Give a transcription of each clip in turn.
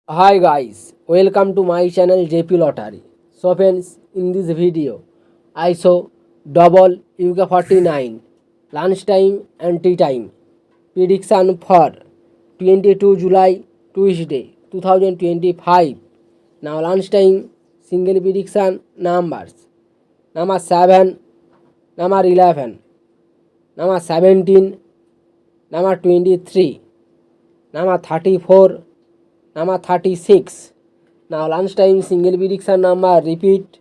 Hi guys, welcome to my channel JP Lottery. So friends, in this video, I show double UK49 lunchtime and tea time prediction for 22 July Tuesday 2025. Now lunchtime single prediction numbers: number 7, number 11, number 17, number 23, number 34, number 36. Now lunchtime single prediction number repeat: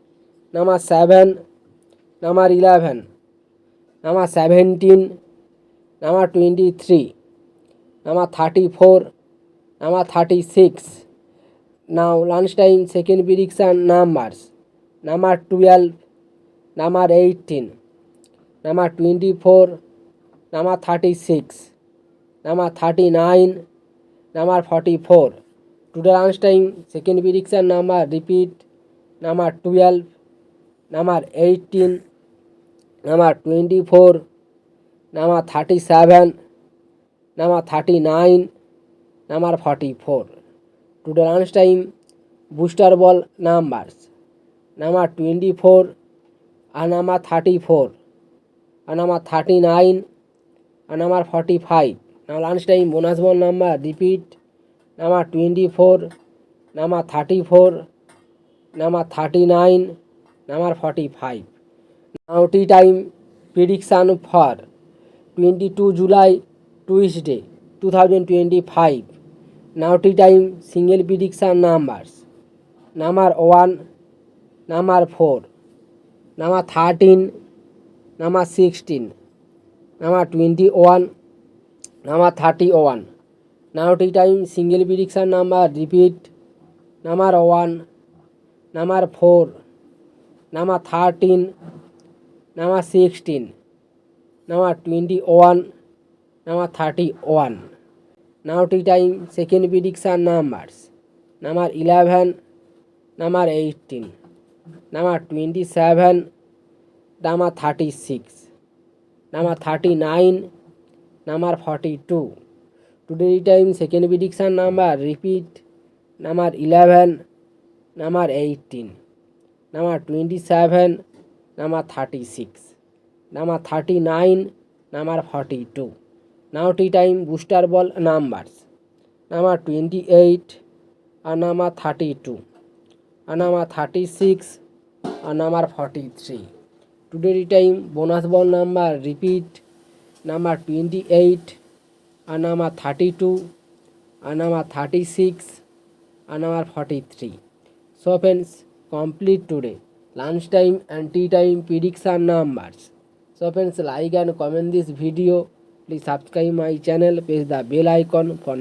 number 7, number 11, number 17, number 23, number 34, number 36. Now lunchtime second prediction numbers: number 12, number 18, number 24, number 36, number 39, number 44. Today lunchtime second prediction number repeat: number 12, number 18, number 24, number 37, number 39, number 44. Today lunchtime booster ball numbers: number 24 and number 34 and number 39 and number 45. Now lunchtime bonus ball number repeat: number 24, number 34, number 39, number 45. Now tea time prediction for 22 July Tuesday 2025. Now tea time single prediction numbers: number 1, number 4, number 13, number 16, number 21, number 31. Now tea time single prediction number repeat: number 1, number 4, number 13, number 16, number 21, number 31. Now tea time second prediction numbers: number 11, number 18, number 27, number 36, number 39, number 42. Today time second prediction number repeat: number 11, number 18, number 27, number 36, number 39, number 42. Now tea time booster ball numbers: number 28 and number 32 and number 36 and number 43. Today time bonus ball number repeat: number 28 and number 32 and number 36 and number 43. So friends, complete today lunchtime and tea time prediction numbers. So friends, like and comment this video. Please subscribe my channel, press the bell icon for